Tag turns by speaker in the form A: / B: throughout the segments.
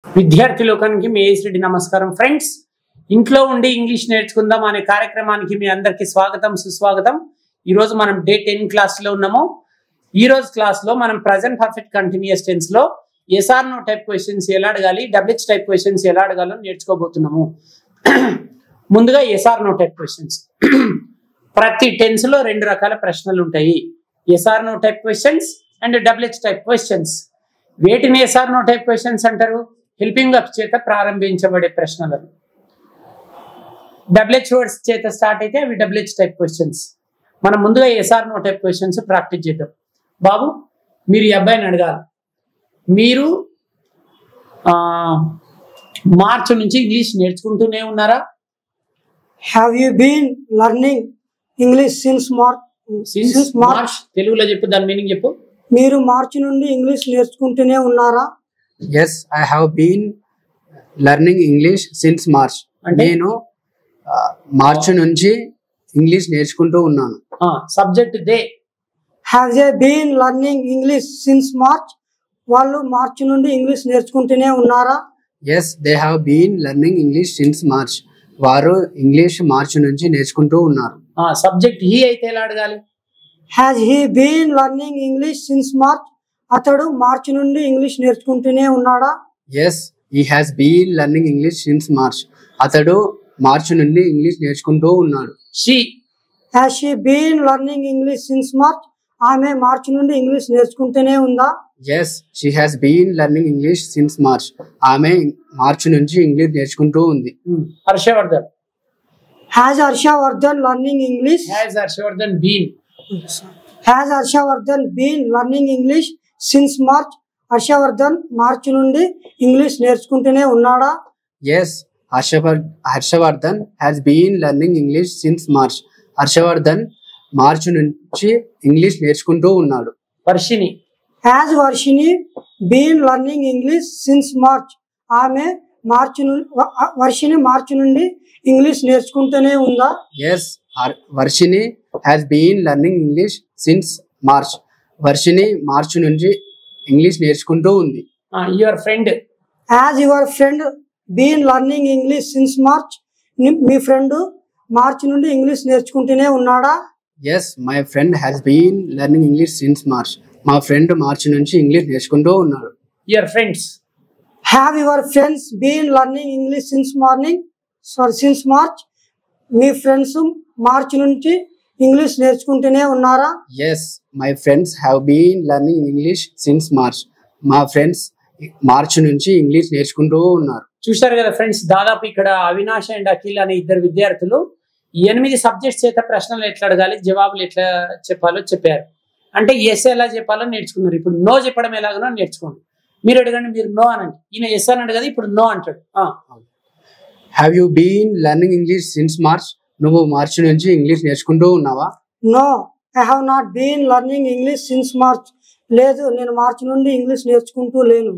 A: విద్యార్థి లోకానికి మీ ఏఎస్ రెడ్డి నమస్కారం. ఫ్రెండ్స్, ఇంట్లో ఉండి ఇంగ్లీష్ నేర్చుకుందాం అనే కార్యక్రమానికి మీ అందరికీ స్వాగతం సుస్వాగతం. ఈరోజు మనం డే 10 క్లాస్లో ఉన్నాము. ఈ రోజు క్లాస్లో మనం ప్రజెంట్ పర్ఫెక్ట్ కంటిన్యూస్ టెన్స్లో ఎస్ఆర్ నో టైప్ క్వశ్చన్స్ ఎలా అడగాలి, డబ్ల్యూహెచ్ టైప్ క్వశ్చన్స్ ఎలా అడగాలో నేర్చుకోబోతున్నాము. ముందుగా ఎస్ఆర్ నో టైప్ క్వశ్చన్స్. ప్రతి టెన్స్లో 2 రకాల ప్రశ్నలు ఉంటాయి. Yes or no type questions and WH type questions. వేటిని ఎస్ఆర్ నో టైప్ క్వశ్చన్స్ అంటారు? హెల్పింగ్ వర్బ్స్ చేత ప్రారంభించబడే ప్రశ్నలను. డబ్ల్యూహెచ్ వర్డ్స్ చేత స్టార్ట్ అయితే అవి డబ్ల్యూహెచ్ టైప్ క్వశ్చన్స్. మనం ముందుగా yes or no type questions practice చేద్దాం. బాబు, మీరు ఈ అబ్బాయిని అడగాలి, మీరు మార్చి నుంచి ఇంగ్లీష్ నేర్చుకుంటూనే ఉన్నారా?
B: Have you been learning English since March?
A: March తెలుగులో చెప్పు, దాని మీనింగ్ చెప్పు.
B: మీరు మార్చి నుండి ఇంగ్లీష్ నేర్చుకుంటూనే ఉన్నారా?
C: Yes, I have been learning English since March. నేను మార్చి నుంచి ఇంగ్లీష్ నేర్చుకుంటూ ఉన్నాను.
A: Subject they.
B: Have they been learning English since March? వాళ్ళు మార్చి నుండి ఇంగ్లీష్ నేర్చుకుంటూనే ఉన్నారా?
C: Yes, they have been learning English since March. వారు ఇంగ్లీష్ మార్చి నుంచి నేర్చుకుంటూ ఉన్నారు.
A: సబ్జెక్ట్ హీ అయితే ఎలా అడగాలి?
B: Has he been learning English since March? అతడు మార్చి నుండి ఇంగ్లీష్ నేర్చుకుంటూనే ఉన్నాడా?
C: Yes, he has been learning English since March. అతడు మార్చి నుండి ఇంగ్లీష్ నేర్చుకుంటూ ఉన్నాడు.
A: She.
B: Has she been learning English since March? ఆమె మార్చి నుండి ఇంగ్లీష్ నేర్చుకుంటూనే ఉందా?
C: Yes, she has been learning English since March. ఆమె మార్చి నుంచి ఇంగ్లీష్ నేర్చుకుంటూ ఉంది.
A: Harshavardhan.
B: Has Harshavardhan learning English?
A: Has Harshavardhan been?
B: Has Harshavardhan been learning English since March? Harshavardhan మార్చి నుండి English నేర్చుకుంటూనే ఉన్నాడా?
C: Yes, Harshavardhan has been learning English since March. Harshavardhan మార్చి నుంచి English నేర్చుకుంటూ ఉన్నాడు.
A: Varshini.
B: Has Varshini been learning English since March? ఆమె వర్షిని మార్చి నుండి English నేర్చుకుంటూనే ఉందా?
C: Yes, Varshini has been learning English since March. Varshini మార్చి నుంచి English నేర్చుకుంటూ ఉంది.
A: Your friend.
B: Has your friend been learning English since March? మీ ఫ్రెండ్ మార్చి నుండి ఇంగ్లీష్ నేర్చుకుంటూనే ఉన్నాడా?
C: Yes, my friend has been learning English since March. మా ఫ్రెండ్ మార్చి నుంచి ఇంగ్లీష్ నేర్చుకుంటూ ఉన్నాడు.
A: Your friends.
B: Have your friends been learning English since March? మీ ఫ్రెండ్స్ మార్చి నుంచి ఇంగ్లీష్ నేర్చుకుంటూనే ఉన్నారా?
C: Yes, my friends have been learning English since March. మా ఫ్రెండ్స్ మార్చి నుంచి ఇంగ్లీష్ నేర్చుకుంటూ ఉన్నారు.
A: చూశారు కదా ఫ్రెండ్స్, దాదాపు ఇక్కడ అవినాష్ అండ్ అఖిల్ అనే 2 విద్యార్థులు 8 సబ్జెక్ట్స్ చేత ప్రశ్నలు ఎట్లా అడగాలి, జవాబులు ఎట్లా చెప్పాలో చెప్పారు. అంటే ఎస్ ఎలా చెప్పాలో నేర్చుకున్నారు. ఇప్పుడు నో చెప్పడం ఎలాగనో నేర్చుకోండి. మీరు అడగండి, మీరు నో అనండి. ఈయన ఎస్ అని అడగదు, ఇప్పుడు నో అంటాడు.
C: Have you been learning English since March? నువ్వు మార్చి నుంచి ఇంగ్లీష్ నేర్చుకుంటూ ఉన్నావా?
B: No, I have not been learning English since March. లేదు, నేను మార్చి నుండి ఇంగ్లీష్ నేర్చుకుంటూ లేను.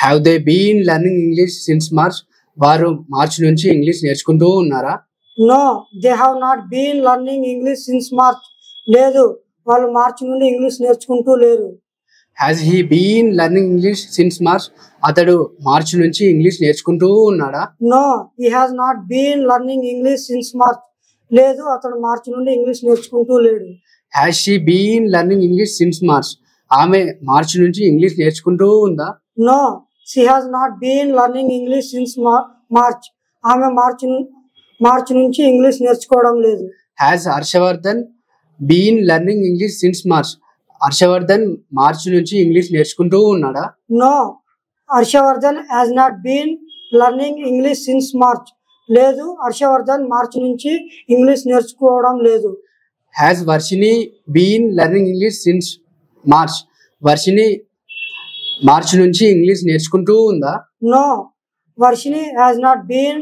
C: Have they been learning English since March? వారు మార్చి నుంచి ఇంగ్లీష్ నేర్చుకుంటూ ఉన్నారా?
B: No, they have not been learning English since March. లేదు, వాళ్ళు మార్చి నుండి ఇంగ్లీష్ నేర్చుకుంటూ లేరు.
C: Has he been learning English since March? అతడు మార్చి నుంచి ఇంగ్లీష్ నేర్చుకుంటూ ఉన్నాడా?
B: No, he has not been learning English since March. లేదు, అతడు మార్చి నుండి ఇంగ్లీష్ నేర్చుకుంటూ లేడు.
C: Has she been learning English since March? ఆమె మార్చి నుంచి ఇంగ్లీష్ నేర్చుకుంటూ ఉందా?
B: No, she has not been learning English since March. ఆమె మార్చి నుంచి ఇంగ్లీష్ నేర్చుకోవడం లేదు.
C: Has Harshavardhan been learning English since March? Harshavardhan మార్చి నుంచి ఇంగ్లీష్ నేర్చుకుంటూ ఉన్నాడా?
B: No, Harshavardhan has not been learning English since March. లేదు, హర్షవర్ధన్ మార్చి నుంచి ఇంగ్లీష్ నేర్చుకోవడం లేదు.
C: Has Varshini been learning English since March? Varshini మార్చి నుంచి ఇంగ్లీష్ నేర్చుకుంటూ ఉందా?
B: No, Varshini has not been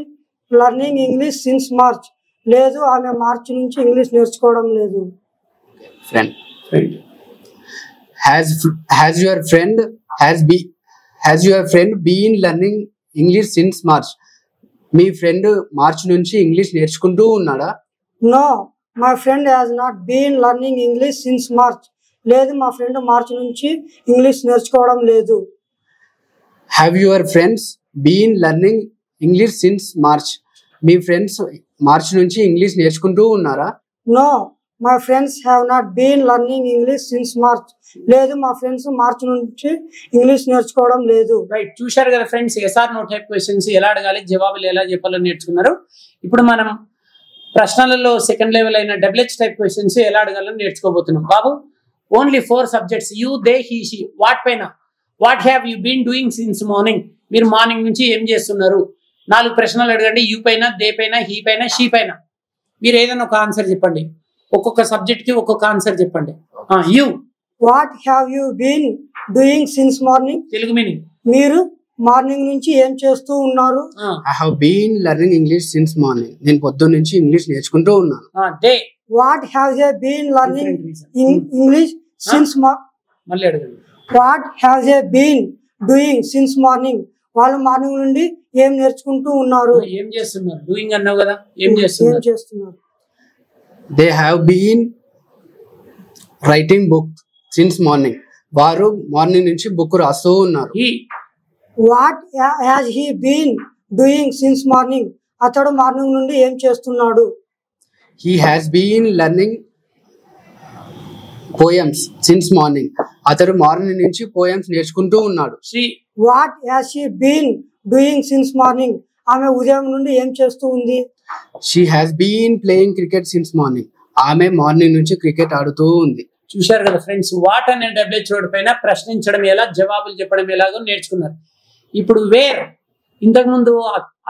B: learning English since March. లేదు, ఆమె మార్చి నుంచి ఇంగ్లీష్ నేర్చుకోవడం లేదు.
C: Friend. Has your friend been learning English since March? మీ ఫ్రెండ్ మార్చి నుంచి ఇంగ్లీష్ నేర్చుకుంటూ ఉన్నాడా?
B: No, my friend has not been learning English since March. లేదు, మా ఫ్రెండ్ మార్చి నుంచి ఇంగ్లీష్ నేర్చుకోవడం లేదు.
C: Have your friends been learning English since March? మీ ఫ్రెండ్స్ మార్చ్ నుంచి ఇంగ్లీష్ నేర్చుకుంటూ ఉన్నారా?
B: No, my friends have not been learning English since March. లేదు, మా ఫ్రెండ్స్ మార్చ్ నుంచి ఇంగ్లీష్ నేర్చుకోవడం లేదు.
A: రైట్, చూశారు కదా friends, yes or no type questions ఎలా అడగాలి, జవాబులు ఎలా చెప్పాలో నేర్చుకున్నారు. ఇప్పుడు మనం ప్రశ్నలలో సెకండ్ లెవెల్ అయిన డబ్ల్యూహెచ్ టైప్ క్వశ్చన్స్ ఎలా అడగాలని నేర్చుకోబోతున్నాం. బాబు, only 4 subjects, you, they, he, she. What పైన what have you been doing since morning, మీరు మార్నింగ్ నుంచి ఏం చేస్తున్నారు. 4 ప్రశ్నలు అడగండి, యూ పైన, దే పైన, హీ పైన, షీ పైన. మీరు ఏదైనా ఒక ఆన్సర్ చెప్పండి, ఒక్కొక్క సబ్జెక్ట్ కి ఒక్కొక్క ఆన్సర్ చెప్పండి. You,
B: what have you been doing since morning,
A: Telugu meaning,
B: మీరు మార్నింగ్ నుంచి ఏం చేస్తూ ఉన్నారు.
C: I have been learning English since morning. నేను పొద్దున్న నుంచి ఇంగ్లీష్ నేర్చుకుంటూ ఉన్నాను.
A: They,
B: what have they been learning English since
A: మళ్ళీ అడగండి.
B: What have they been doing since morning, వాళ్ళు మార్నింగ్ నుండి ఏం నేర్చుకుంటూ ఉన్నారు.
A: ఏం చేస్తున్నారు, డూయింగ్ అన్నావు కదా, ఏం
B: ఏం
A: చేస్తున్నారు.
B: చేస్తున్నారు.
C: They have been writing book since morning. వారు మార్నింగ్ నుంచి బుక్ రాస్తూ ఉన్నారు.
A: He,
B: what has he been doing since morning, అతడు మార్నింగ్ నుండి ఏం చేస్తున్నాడు.
C: He has been learning poems since morning. అతడు మార్నింగ్ నుంచి పోయమ్స్ నేర్చుకుంటూ ఉన్నాడు.
A: She,
B: what has she been doing since morning, ఆమె ఉదయం నుండి ఏం చేస్తూ ఉంది.
C: She has been playing cricket since morning. ఆమె మార్నింగ్ నుంచి క్రికెట్ ఆడుతూ ఉంది.
A: చూశారు కదా ఫ్రెండ్స్, వాట్ అనే డబ్ల్యూహెచ్ వర్డ్ పైన ప్రశ్నించడం ఎలా, జవాబులు చెప్పడం ఎలాగో నేర్చుకున్నారు. ఇప్పుడు వేర్, ఇంతకుముందు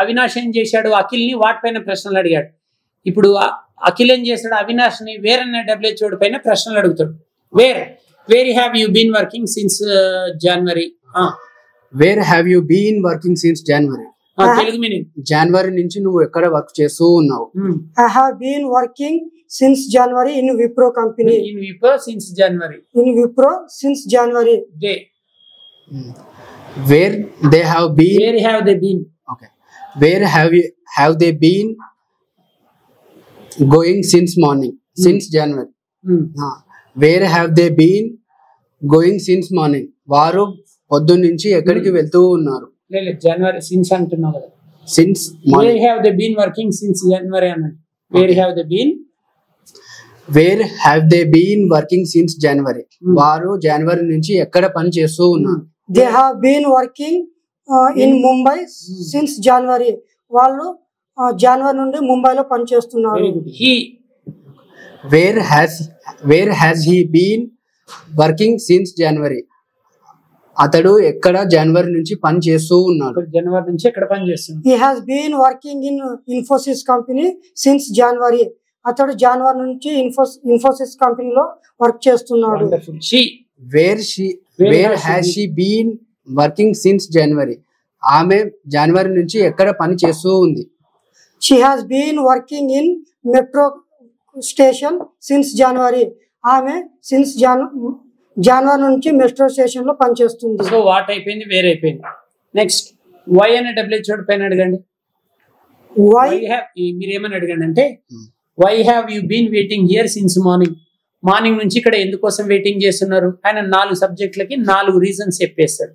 A: అవినాష్ ఏం చేశాడు, అఖిల్ని వాట్ పైన ప్రశ్నలు అడిగాడు. ఇప్పుడు అఖిల్ ఏం చేశాడు, అవినాష్ ని వేర్ అనే డబ్ల్యూహెచ్ వర్డ్ పైన ప్రశ్నలు అడుగుతాడు. Where have you been working since January.
C: Where have you been working since January,
A: Telugu meaning,
C: జనవరి నుంచి నువ్వు ఎక్కడ వర్క్ చేస్తూ ఉన్నావు.
B: I have been working since January in Wipro company.
A: In Wipro since January.
B: In Wipro since January.
A: They,
C: where they have been,
A: where have they been.
C: Okay, where have they been going since morning, since January. Where have they been going since morning, వారు పొద్దున్న నుంచి ఎక్కడికి వెళ్తూ ఉన్నారు.
A: లేదు, జనవరి since అంటున్నావు కదా.
C: Since
A: where have they been working since January అన్నాడు. Where have they been,
C: where have they been working since January, వారు జనవరి నుంచి ఎక్కడ పని చేస్తూ ఉన్నారు.
B: They have been working in Mumbai since January, వాళ్ళు జనవరి నుండి ముంబైలో పనిచేస్తున్నారు.
C: Where has he been working since January, అతడు ఎక్కడ జనవరి నుంచి పని చేస్తూ ఉన్నాడు.
A: జనవరి నుంచి ఎక్కడ పని చేస్తున్నాడు.
B: He has been working in Infosys company since January, అతడు జనవరి నుంచి ఇన్ఫోసిస్ కంపెనీలో వర్క్ చేస్తున్నాడు.
C: Where has she been working since January, ఆమె జనవరి నుంచి ఎక్కడ పని చేస్తూ ఉంది.
B: She has been working in metro station since January, ఆమె సిన్స్ జనవరి నుంచి మెట్రో స్టేషన్ లో పనిచేస్తుంది.
A: సో వాట్ అయిపోయింది, వేర్ అయిపోయింది. నెక్స్ట్ వై అనే డబ్ల్యూహెచ్ వర్డ్ పైన అడగండి.
B: వై
A: మీరు ఏమని అడగండి అంటే, why have you been waiting here since morning, morning నుంచి ఇక్కడ ఎందుకోసం వెయిటింగ్ చేస్తున్నారు. ఆయన 4 సబ్జెక్టులకి 4 రీజన్స్ చెప్పేస్తాడు.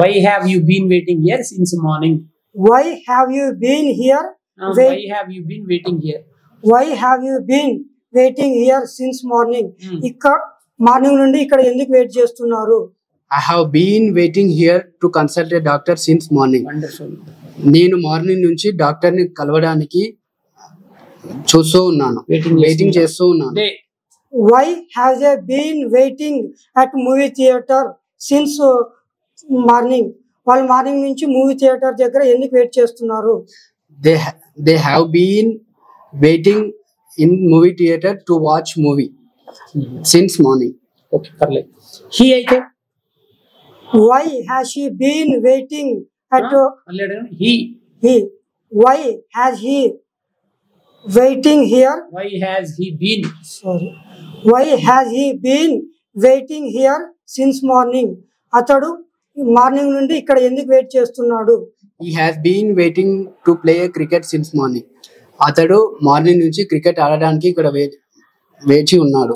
A: Why have you been waiting here since morning.
B: Why have you been here,
A: why have you been waiting here,
B: why have you been waiting here since morning, ఇక్కడ morning నుండి ఇక్కడ ఎందుకు వెయిట్ చేస్తున్నారు.
C: I have been waiting here to consult a doctor since morning.
A: Wonderful.
C: నేను morning నుంచి doctor ని కలవడానికి చూస్తూ ఉన్నాను, వెయిటింగ్ చేస్తూ ఉన్నాను.
B: Why have they been waiting at movie theatre since morning, వాళ్ళు మార్నింగ్ నుంచి మూవీ థియేటర్ దగ్గర ఎందుకు వెయిట్ చేస్తున్నారు.
C: They have been waiting in movie theater to watch movie since morning.
A: Okay, పర్లేదు. హీ అయితే
B: why has she been waiting at
A: he,
B: why has he waiting here,
A: why has he been,
B: sorry, why has he been waiting here since morning, అతడు morning నుండి ఇక్కడ ఎందుకు wait చేస్తున్నాడు.
C: He has been waiting to play cricket since morning. అతడు morning నుంచి cricket ఆడడానికి ఇక్కడ వేచి ఉంటున్నాడు.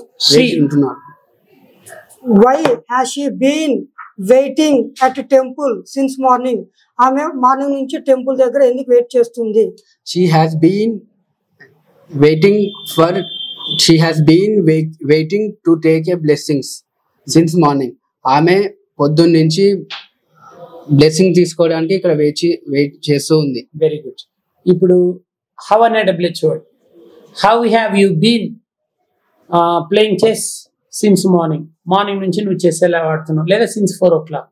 B: Why has she been waiting at temple since morning. ఆమె మార్నింగ్ నుంచి టెంపుల్ దగ్గర ఎందుకు వెయిట్ చేస్తుంది?
C: She has been waiting for. She has been waiting to take a blessings since morning. ఆమె పొద్దున్న నుంచి బ్లెస్సింగ్ తీసుకోవడానికి ఇక్కడ వెయిట్ చేస్తూ ఉంది.
A: Very good. ఇప్పుడు హౌ అనే WH word. How have you been playing chess since morning. Morning నుంచి నువ్వు చెస్ ఎలా ఆడుతున్నావు, లేదా సిన్స్ 4 o'clock.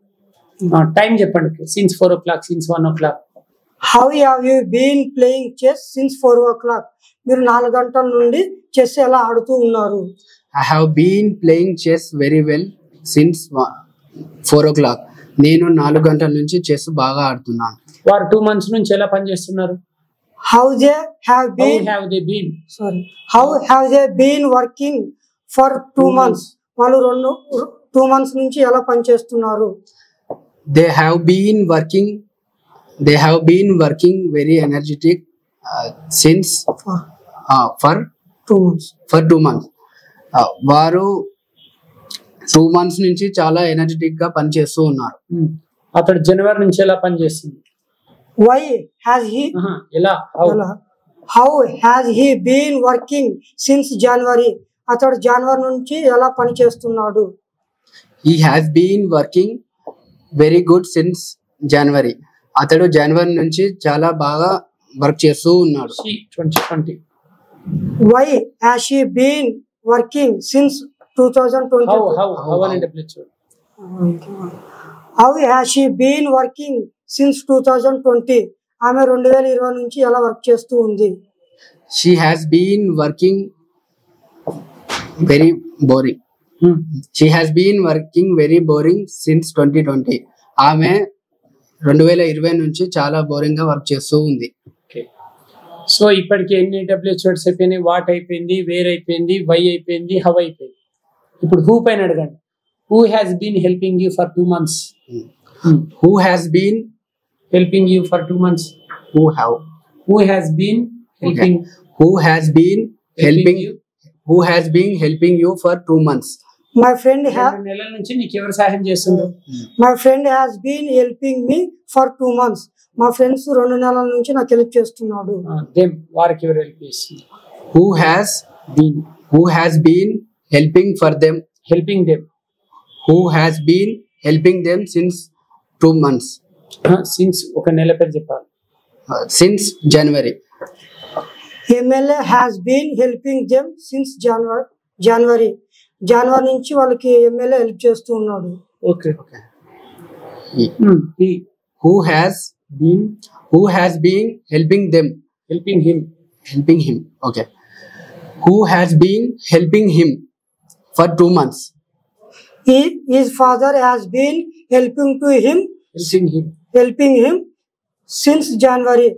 A: టైం చెప్పండి. Since 4 o'clock, since 1 o'clock.
B: How have you been playing chess since 4 o'clock. మీరు 4 గంటల నుండి చెస్ ఎలా ఆడుతూ ఉన్నారు?
C: I have been playing chess very well since 4 o'clock. నేను 4 గంటల నుంచి చెస్ బాగా ఆడుతున్నాను.
A: వారు 2 months నుంచి ఎలా పనిచేస్తున్నారు?
B: How they have been working for 2 months. వాళ్ళు 2 months నుంచి ఎలా పనిచేస్తున్నారు?
C: They have been working very energetic since for
B: 2 months.
C: For 2 months. వారు 2 months నుంచి చాలా ఎనర్జెటిక్ గా పనిచేస్తూ ఉన్నారు.
A: అతడు జనవరి నుంచి ఎలా పనిచేస్తుంది?
B: Why has he
A: ఎలా
B: how has he been working since January? అతడు జనవరి నుంచి ఎలా పనిచేస్తున్నాడు?
C: He has been working very good since January. అతడు జనవరి నుంచి చాలా బాగా వర్క్ చేస్తూ ఉన్నాడు.
A: 2020.
B: Why has she been working since 2020?
A: How అనే WH word.
B: How has she been working since 2020? ఆమె 2020 నుంచి ఎలా వర్క్ చేస్తూ ఉంది?
C: She has been working very boring. She has been working very boring since 2020. ఆమె 2020 నుంచి చాలా బోరింగ్ గా వర్క్ చేస్తూ ఉంది.
A: సో ఇప్పటికి ఎన్ని డబ్ల్యూహెచ్ వర్డ్స్ అయిపోయినాయి? వాట్ అయిపోయింది, వేర్ అయిపోయింది, వై అయిపోయింది, హౌ అయిపోయింది. ఇప్పుడు హూ పైన అడగండి. Who has been helping you for 2 months?
C: Who has been
A: helping you for 2 months?
C: Who has been helping?
A: Okay.
C: Who has been helping you for 2 months?
B: My friend
A: నెలల నుంచి నీకు ఎవరు సహాయం చేస్తున్నారు?
B: My friend has been helping me for 2 months. మా friends 2 నెలల నుంచి నాకు హెల్ప్ చేస్తున్నాడు.
A: వారికి ఎవరు హెల్ప్ చేస్తున్నారు?
C: Who has been helping them? Who has been helping them since 2 months?
A: Since ఒక నెల పేరు చెప్పాలి.
C: Since January.
B: MLA has been helping them since January. జనవరి నుంచి వాళ్ళకి ఎమ్మెల్యే హెల్ప్ చేస్తూ ఉన్నాడు.
A: Okay.
C: Who has been helping them?
A: Helping him.
C: Okay. Who has been helping him for 2 months?
B: His father has been helping him since January.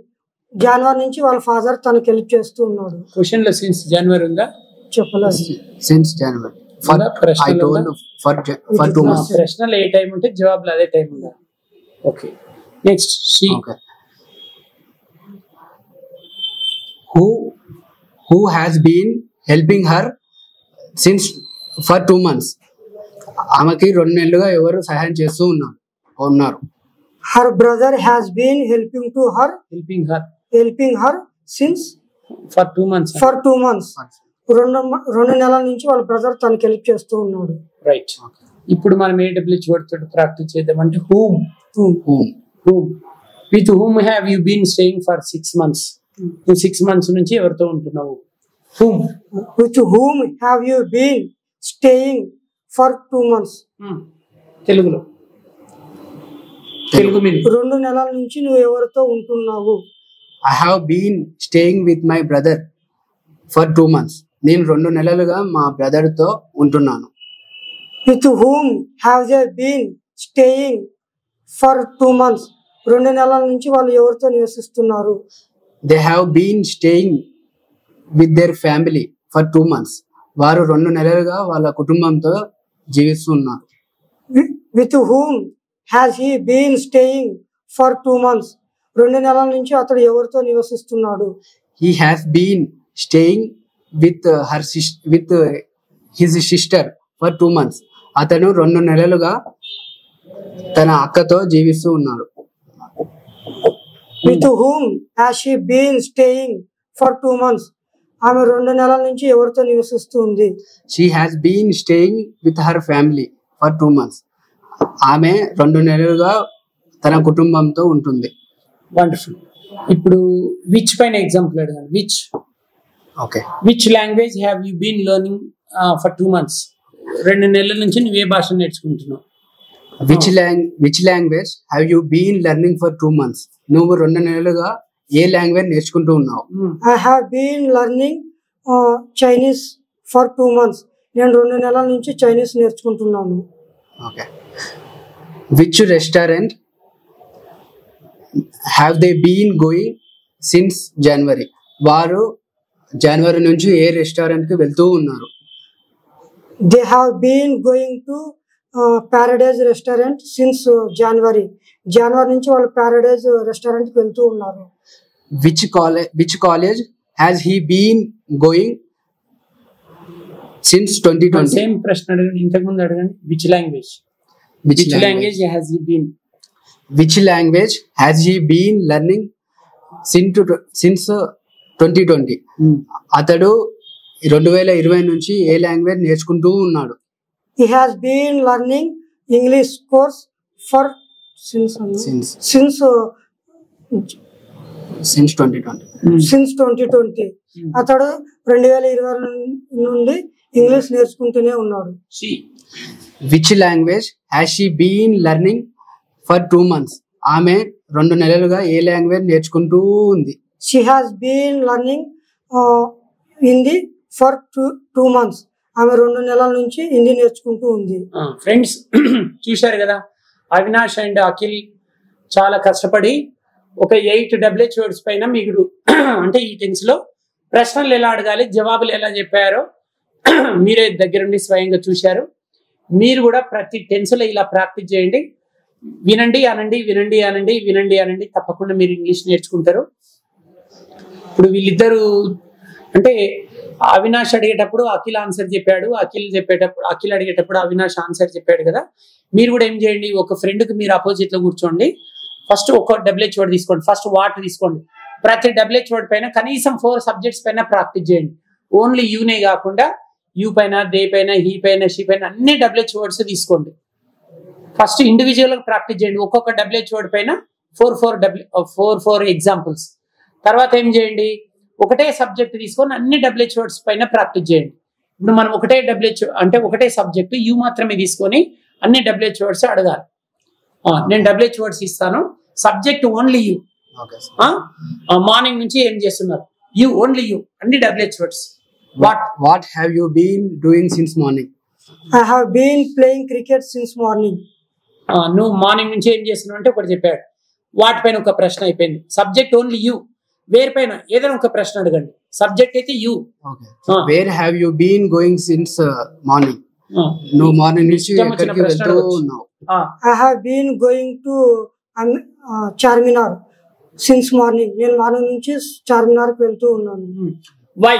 B: జనవరి నుంచి వాళ్ళ father తనకి help చేస్తూ ఉన్నాడు.
A: Question లో సిన్స్ జనవరి ఉందా?
B: చెప్పలేదు.
C: Since January. For 2 months.
A: ప్రశ్నలో ఏ time ఉంటే జవాబులో అదే టైం ఉందా? Okay. Next she.
C: Okay. Who has been helping her since for 2 months? ఆమెకి 2 నెలలుగా ఎవరు సహాయం చేస్తూ ఉన్నారు?
B: Her brother has been helping her since
A: for 2 months.
B: 2 నెలల నుంచి వాళ్ళ బ్రదర్ తనకి హెల్ప్ చేస్తూ ఉన్నాడు.
A: రైట్. ఇప్పుడు మనం AWH వర్డ్ తోటి ప్రాక్టీస్ చేద్దాం. అంటే whom. With whom have you been staying for 6 months? నువ్వు 6 months నుంచి ఎవరితో ఉంటున్నావు? Whom.
B: With whom have you been staying for 2 months?
A: Telugu meaning.
B: 2 నెలల నుంచి నువ్వు ఎవరితో ఉంటున్నావు?
C: I have been staying with my brother for 2 months. నేను 2 నెలలుగా మా బ్రదర్ తో ఉంటున్నాను.
B: With whom have they been staying for 2 months? 2 నెలల నుంచి వాళ్ళు ఎవరితో నివసిస్తున్నారు?
C: They have been staying with their family for 2 months. వారు 2 నెలలుగా వాళ్ళ కుటుంబంతో జీవిస్తున్నారు.
B: With whom has he been staying for 2 months? 2 నెలల నుంచి అతడు ఎవరితో నివసిస్తున్నాడు?
C: He has been staying with his sister for 2 months. అతను 2 నెలలుగా తన అక్కతో జీవిస్తూ ఉన్నాడు.
B: With whom has she been staying for 2 months? ఆమె 2 నెలల నుంచి ఎవరితో నివసిస్తుంది?
C: She has been staying with her family for 2 months. ఆమె 2 నెలలుగా తన కుటుంబంతో ఉంటుంది.
A: వండర్ఫుల్. ఇప్పుడు విచ్ పైన ఎగ్జాంపుల్ అడగాలి.
C: Okay.
A: Which language have you been learning for 2 months? 2 నెలల నుంచి నువ్వు ఏ భాష నేర్చుకుంటున్నావు?
C: Which language have you been learning for 2 months? నువ్వు 2 నెలలుగా ఏ లాంగ్వేజ్ నేర్చుకుంటూ ఉన్నావు?
B: I have been learning Chinese for 2 months. నేను 2 నెలల నుంచి చైనీస్ నేర్చుకుంటున్నాను.
C: Okay. Which restaurant have they been going since January? వారు జనవరి నుంచి ఏ రెస్టారెంట్ కి వెళ్తూ ఉన్నారు?
B: They have been going to Paradise restaurant since January. జనవరి నుంచి వాళ్ళు ప్యారడైజ్ రెస్టారెంట్ కి వెళ్తూ ఉన్నారు.
C: Which college has he been going since 2020?
A: Same ప్రశ్న అడగండి, ఇంతకు ముందు అడగండి. Which language has he been?
C: Which language has he been learning since 2020? అతడు 2020 నుంచి ఏ లాంగ్వేజ్ నేర్చుకుంటూ ఉన్నాడు?
B: He has been learning English course for since 2020. అతడు 2020 నుండి ఇంగ్లీష్ నేర్చుకుంటూనే ఉన్నాడు.
C: Which language has she been learning for 2 months? ఆమె 2 నెలలుగా ఏ లాంగ్వేజ్ నేర్చుకుంటూ ఉంది?
B: She has been learning Hindi for 2 months. ఆమె 2 నెలల నుంచి హిందీ నేర్చుకుంటూ ఉంది.
A: ఫ్రెండ్స్ చూశారు కదా, అవినాష్ అండ్ అఖిల్ చాలా కష్టపడి ఒక 8 WH వర్డ్స్ పైన మీరు అంటే ఈ టెన్స్ లో ప్రశ్నలు ఎలా అడగాలి, జవాబులు ఎలా చెప్పారో మీరే దగ్గరుండి స్వయంగా చూశారు. మీరు కూడా ప్రతి టెన్స్ లో ఇలా ప్రాక్టీస్ చేయండి. వినండి అనండి, వినండి అనండి, వినండి అనండి. తప్పకుండా మీరు ఇంగ్లీష్ నేర్చుకుంటారు. ఇప్పుడు వీళ్ళిద్దరు అంటే అవినాష్ అడిగేటప్పుడు అఖిల్ ఆన్సర్ చెప్పాడు, అఖిల్ అడిగేటప్పుడు అవినాష్ ఆన్సర్ చెప్పాడు కదా. మీరు కూడా ఏం చేయండి, ఒక ఫ్రెండ్ కి మీరు అపోజిట్ లో కూర్చోండి. ఫస్ట్ ఒక WH వర్డ్ తీసుకోండి, ఫస్ట్ వాట్ తీసుకోండి. ప్రతి WH వర్డ్ పైన కనీసం 4 సబ్జెక్ట్స్ పైన ప్రాక్టీస్ చేయండి. ఓన్లీ యూనే కాకుండా యూ పైన, దే పైన, హీ పైన, షీ పైన అన్ని WH వర్డ్స్ తీసుకోండి. ఫస్ట్ ఇండివిజువల్ గా ప్రాక్టీస్ చేయండి. ఒక్కొక్క WH వర్డ్ పైన 4 ఎగ్జాంపుల్స్. తర్వాత ఏం చేయండి, ఒకటే సబ్జెక్ట్ తీసుకొని అన్ని WH వర్డ్స్ పైన ప్రాక్టీస్ చేయండి. ఇప్పుడు మనం ఒకటే సబ్జెక్ట్ యూ మాత్రమే తీసుకొని అన్ని WH వర్డ్స్ అడగాలి. నేను WH వర్డ్స్ ఇస్తాను, సబ్జెక్ట్ ఓన్లీ యూ. మార్నింగ్ నుంచి ఏం చేస్తున్నారు? యూ, ఓన్లీ యూ, అన్ని WH words.
C: What have you been doing since morning?
B: I have been playing cricket since morning.
A: నువ్వు మార్నింగ్ నుంచి ఏం చేస్తున్నావు అంటే ఒకటి చెప్పాడు. వాటి పైన ఒక ప్రశ్న అయిపోయింది. Subject only you. వేర్ పైన ఏదైనా ఒక ప్రశ్న అడగండి. సబ్జెక్ట్ అయితే you.
C: Where have you been going since morning? నువ్వు మార్నింగ్ నుంచి ఎక్కడికి వెళ్తూ ఉన్నావు?
B: I have been going to Charminar since morning. నేను మార్నింగ్ నుంచి చార్మినార్ కి వెళ్తూ ఉన్నాను.
A: వై?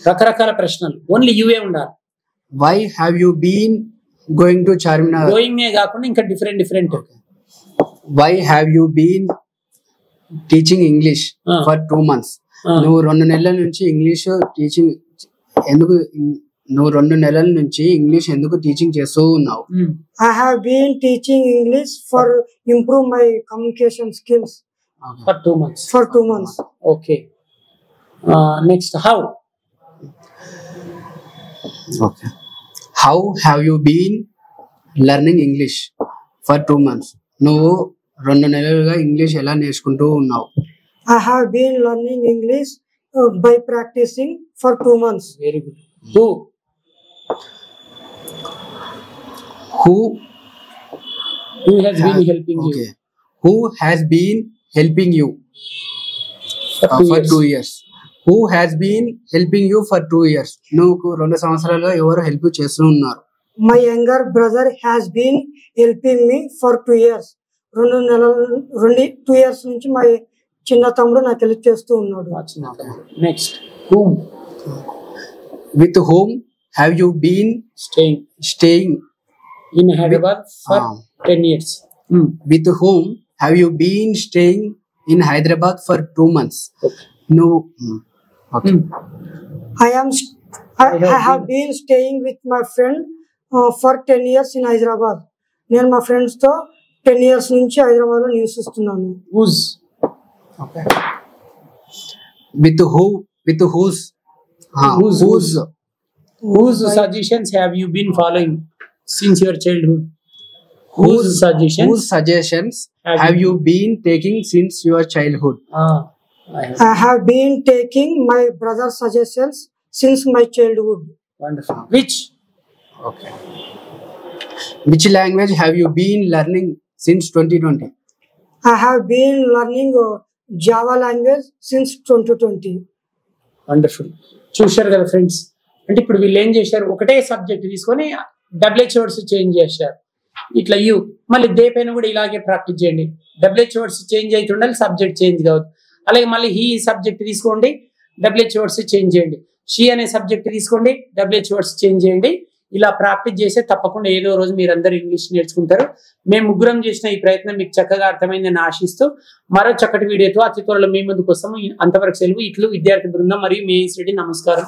A: రకరకాల ప్రశ్నలు, ఓన్లీ యూఏ ఉండాలి.
C: Why have you been going to Charminar?
A: Going ఏ కాకుండా ఇంకా different.
C: Why have you been teaching English for 2 months? నువ్వు 2 నెలల నుంచి ఇంగ్లీష్ టీచింగ్ ఎందుకు? నువ్వు 2 నెలల నుంచి ఇంగ్లీష్ ఎందుకు టీచింగ్ చేస్తూ ఉన్నావు?
B: I have been teaching English for improve my communication skills
A: for 2 months.
B: For 2 months.
A: Okay. Next, how?
C: Okay. How have you been learning English for 2 months? నువ్వు 2 నెలలుగా ఇంగ్లీష్ ఎలా నేర్చుకుంటూ ఉన్నావు?
B: I have been learning English by practicing for 2 months.
A: Very good. Who has been helping you?
C: Okay. Who has been helping you for 2 years? Who has been helping you for 2 years? నువ్వు 2 సంవత్సరాలుగా ఎవరు help చేస్తూ ఉన్నారు?
B: My younger brother has been helping me for 2 years. 2 years నుంచి మా చిన్న తమ్ముడు నాకు హెల్ప్ చేస్తూ ఉన్నాడు.
A: Next, whom?
C: With whom have you been staying
A: in Hyderabad 10 years.
C: With whom have you been staying in Hyderabad for 2 months?
A: Okay.
C: No. Okay.
B: I have been staying with my friend for 10 years in Hyderabad. నేను మా friends తో 10 years నుంచి హైదరాబాద్ లో నివసిస్తున్నాను.
A: Whose?
C: Okay. With whose
A: suggestions have you been following since your childhood? Whose
C: suggestions have you been taking since your childhood?
B: I have been taking my brother's suggestions since my childhood.
A: Wonderful. Which?
C: Okay. Which language have you been learning since 2020?
B: I have been learning Java language since 2020.
A: Wonderful. చూశారు కదా friends, అంటే ఇప్పుడు వీళ్ళు ఏం చేశారు, ఒకటే subject తీసుకొని WH words change చేశారు. ఇట్లా యూ మళ్ళీ దే పైన కూడా ఇలాగే ప్రాక్టీస్ చేయండి. డబ్ల్యూహెచ్ వర్డ్స్ చేంజ్ అవుతుండాలి, సబ్జెక్ట్ చేంజ్ కావద్దు. అలాగే మళ్ళీ హీ సబ్జెక్ట్ తీసుకోండి, డబ్ల్యూహెచ్ వర్డ్స్ చేంజ్ చేయండి. షీ అనే సబ్జెక్ట్ తీసుకోండి, డబ్ల్యూహెచ్ వర్డ్స్ చేంజ్ చేయండి. ఇలా ప్రాక్టీస్ చేస్తే తప్పకుండా ఏదో రోజు మీరందరూ ఇంగ్లీష్ నేర్చుకుంటారు. మేము ముగ్గురం చేసిన ఈ ప్రయత్నం మీకు చక్కగా అర్థమైందని ఆశిస్తూ మరో చక్కటి వీడియోతో అతి త్వరలో మీ ముందుకు వస్తాము. అంతవరకు సెలవు. ఇట్లు విద్యార్థి బృందం మరియు మీ రెడ్డి. నమస్కారం.